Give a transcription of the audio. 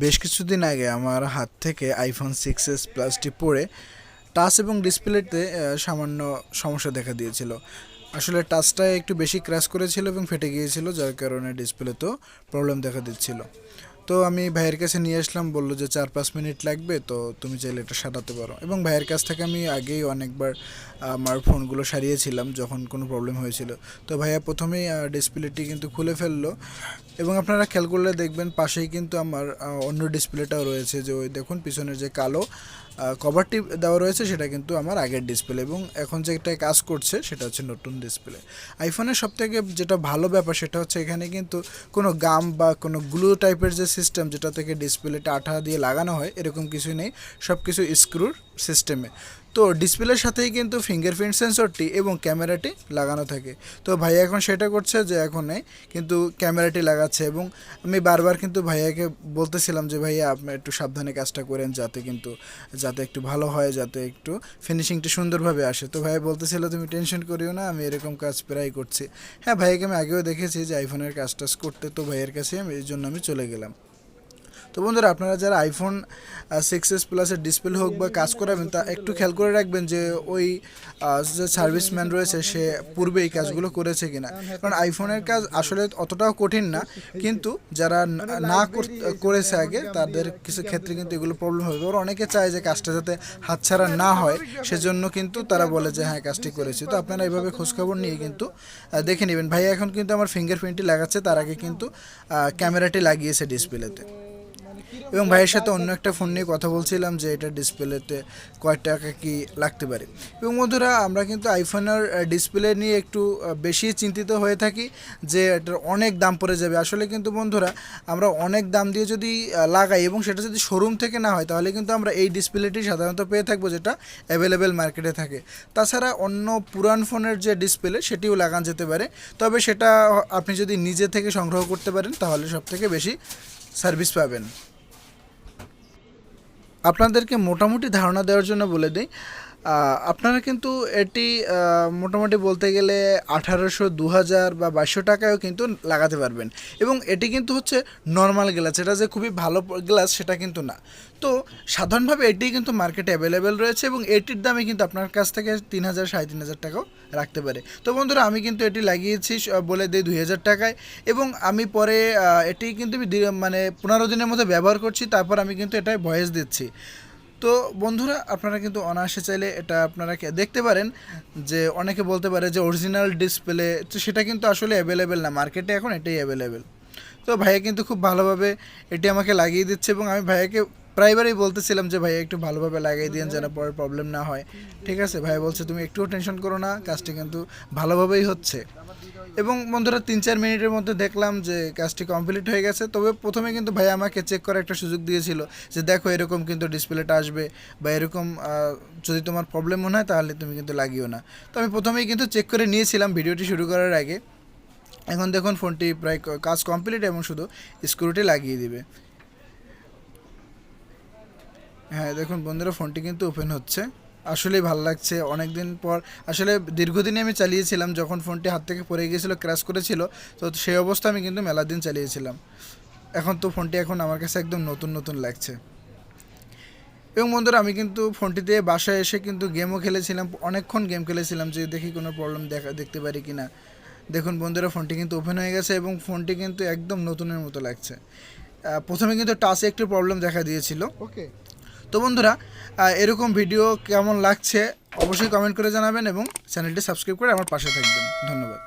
বেশ কিছুদিন আগে আমার হাত থেকে আইফোন 6s প্লাসটি পড়ে টাচ এবং ডিসপ্লেতে সামান্য সমস্যা দেখা দিয়েছিল। আসলে টাচটা একটু বেশি ক্র্যাশ করেছিল এবং ফেটে গিয়েছিল, যার কারণে ডিসপ্লেতেও প্রবলেম দেখা দিচ্ছিল। তো আমি ভাইয়ের কাছে নিয়ে আসলাম, বললো যে 4-5 মিনিট লাগবে, তো তুমি চাইলে এটা সারাতে পারো। এবং ভাইয়ের কাছ থেকে আমি আগেই অনেকবার আমার ফোনগুলো সারিয়েছিলাম যখন কোনো প্রবলেম হয়েছিল। তো ভাইয়া প্রথমেই ডিসপ্লেটি কিন্তু খুলে ফেললো, এবং আপনারা খেয়াল করলে দেখবেন পাশেই কিন্তু আমার অন্য ডিসপ্লেটাও রয়েছে, যে ওই দেখুন পিছনের যে কালো কভারটি দেওয়া রয়েছে সেটা কিন্তু আমার আগের ডিসপ্লে, এবং এখন যেটা কাজ করছে সেটা হচ্ছে নতুন ডিসপ্লে। আইফোনের সবথেকে যেটা ভালো ব্যাপার সেটা হচ্ছে এখানে কিন্তু কোনো গাম বা কোনো গ্লু টাইপের যে সিস্টেম যেটা থেকে ডিসপ্লেটা আঠা দিয়ে লাগানো হয় এরকম কিছুই নেই, সব কিছু স্ক্রুর সিস্টেমে। তো ডিসপ্লের সাথেই কিন্তু ফিঙ্গারপ্রিন্ট সেন্সরটি এবং ক্যামেরাটি লাগানো থাকে। তো ভাইয়া এখন সেটা করছে যে এখন কিন্তু ক্যামেরাটি লাগাচ্ছে, এবং আমি বারবার কিন্তু ভাইয়াকে বলতেছিলাম যে ভাইয়া আপনি একটু সাবধানে কাজটা করেন, যাতে একটু ভালো হয়, যাতে একটু ফিনিশিংটা সুন্দরভাবে আসে। তো ভাইয়া বলতেছিল তুমি টেনশন করিও না, আমি এরকম কাজ প্রায় করছি। হ্যাঁ, ভাইয়াকে আমি আগেও দেখেছি যে আইফোনের কাজ টাজ করতে, তো ভাইয়ের কাছে এই জন্য আমি চলে গেলাম। তো বন্ধুরা, আপনারা যারা আইফোন 6s প্লাসের ডিসপ্লে হোক বা কাজ করাবেন, তা একটু খেয়াল করে রাখবেন যে ওই যে সার্ভিসম্যান রয়েছে সে পূর্বে এই কাজগুলো করেছে কিনা। কারণ আইফোনের কাজ আসলে অতটাও কঠিন না, কিন্তু যারা না করেছে আগে তাদের কিছু ক্ষেত্রে কিন্তু এগুলো প্রবলেম হবে। ওরা অনেকে চায় যে কাজটা যাতে হাতছাড়া না হয়, সেজন্য কিন্তু তারা বলে যে হ্যাঁ কাজটি করেছি। তো আপনারা এইভাবে খোঁজখবর নিয়ে কিন্তু দেখে নেবেন। ভাইয়া এখন কিন্তু আমার ফিঙ্গারপ্রিন্টটি লাগাচ্ছে, তার আগে কিন্তু ক্যামেরাটি লাগিয়েছে ডিসপ্লেতে। এবং ভাইয়ের সাথে অন্য একটা ফোন নিয়ে কথা বলছিলাম যে এটা ডিসপ্লেতে কয় টাকা কি লাগতে পারে। এবং বন্ধুরা, আমরা কিন্তু আইফোনের ডিসপ্লে নিয়ে একটু বেশি চিন্তিত হয়ে থাকি যে এটার অনেক দাম পড়ে যাবে। আসলে কিন্তু বন্ধুরা, আমরা অনেক দাম দিয়ে যদি লাগাই এবং সেটা যদি শোরুম থেকে না হয়, তাহলে কিন্তু আমরা এই ডিসপ্লেটি সাধারণত পেয়ে থাকবো যেটা অ্যাভেলেবেল মার্কেটে থাকে। তাছাড়া অন্য পুরান ফোনের যে ডিসপ্লে সেটিও লাগানো যেতে পারে, তবে সেটা আপনি যদি নিজে থেকে সংগ্রহ করতে পারেন তাহলে সবথেকে বেশি সার্ভিস পাবেন। আপনাদেরকে মোটামুটি ধারণা দেওয়ার জন্য বলে দিই, আপনারা কিন্তু এটি মোটামুটি বলতে গেলে 1800, 2000 বা 2200 টাকায়ও কিন্তু লাগাতে পারবেন। এবং এটি কিন্তু হচ্ছে নর্মাল গ্লাস, এটা যে খুবই ভালো গ্লাস সেটা কিন্তু না। তো সাধারণভাবে এটি কিন্তু মার্কেটে অ্যাভেলেবেল রয়েছে, এবং এটির দামে কিন্তু আপনার কাছ থেকে 3000, 3500 টাকাও রাখতে পারে। তো বন্ধুরা, আমি কিন্তু এটি লাগিয়েছি বলে দিই 2000 টাকায়, এবং আমি পরে এটি কিন্তু মানে 15 দিনের মধ্যে ব্যবহার করছি, তারপর আমি কিন্তু এটাই ভয়েস দিচ্ছি। তো বন্ধুরা, আপনারা কিন্তু অনায়াসে চাইলে এটা আপনারা দেখতে পারেন, যে অনেকে বলতে পারে যে অরিজিনাল ডিসপ্লে, তো সেটা কিন্তু আসলে অ্যাভেলেবেল না মার্কেটে, এখন এটাই অ্যাভেলেবেল। তো ভাইয়া কিন্তু খুব ভালোভাবে এটি আমাকে লাগিয়ে দিচ্ছে, এবং আমি ভাইয়াকে প্রায়বারই বলতেছিলাম যে ভাইয়া একটু ভালোভাবে লাগিয়ে দিন যেন পরে প্রবলেম না হয়। ঠিক আছে, ভাইয়া বলছে তুমি একটুও টেনশন করো না, কাজটি কিন্তু ভালোভাবেই হচ্ছে। এবং বন্ধুরা, 3-4 মিনিটের মধ্যে দেখলাম যে কাজটি কমপ্লিট হয়ে গেছে। তবে প্রথমে কিন্তু ভাই আমাকে চেক করার একটা সুযোগ দিয়েছিল, যে দেখো এরকম কিন্তু ডিসপ্লেটা আসবে, বা এরকম যদি তোমার প্রবলেম মনে হয় তাহলে তুমি কিন্তু লাগিও না। তো আমি প্রথমেই কিন্তু চেক করে নিয়েছিলাম ভিডিওটি শুরু করার আগে। এখন দেখুন ফোনটি প্রায় কাজ কমপ্লিট, এবং শুধু স্ক্রুটি লাগিয়ে দিবে। হ্যাঁ দেখুন বন্ধুরা, ফোনটি কিন্তু ওপেন হচ্ছে। আসলেই ভালো লাগছে অনেক দিন পর। আসলে দীর্ঘদিনে আমি চালিয়েছিলাম, যখন ফোনটি হাত থেকে পড়ে গিয়েছিলো, ক্র্যাশ করেছিল, তো সেই অবস্থা আমি কিন্তু মেলা দিন চালিয়েছিলাম। এখন তো ফোনটি এখন আমার কাছে একদম নতুন নতুন লাগছে। এবং বন্ধুরা, আমি কিন্তু ফোনটি দিয়ে বাসায় এসে কিন্তু গেমও খেলেছিলাম, অনেকক্ষণ গেম খেলেছিলাম, যে দেখি কোনো প্রবলেম দেখতে পারি কি না। দেখুন বন্ধুরা, ফোনটি কিন্তু ওপেন হয়ে গেছে, এবং ফোনটি কিন্তু একদম নতুনের মতো লাগছে। প্রথমে কিন্তু টাচে একটু প্রবলেম দেখা দিয়েছিল। ওকে। তো বন্ধুরা, এরকম ভিডিও কেমন লাগছে অবশ্যই কমেন্ট করে জানাবেন, এবং চ্যানেলটি সাবস্ক্রাইব করে আমার পাশে থাকবেন। ধন্যবাদ।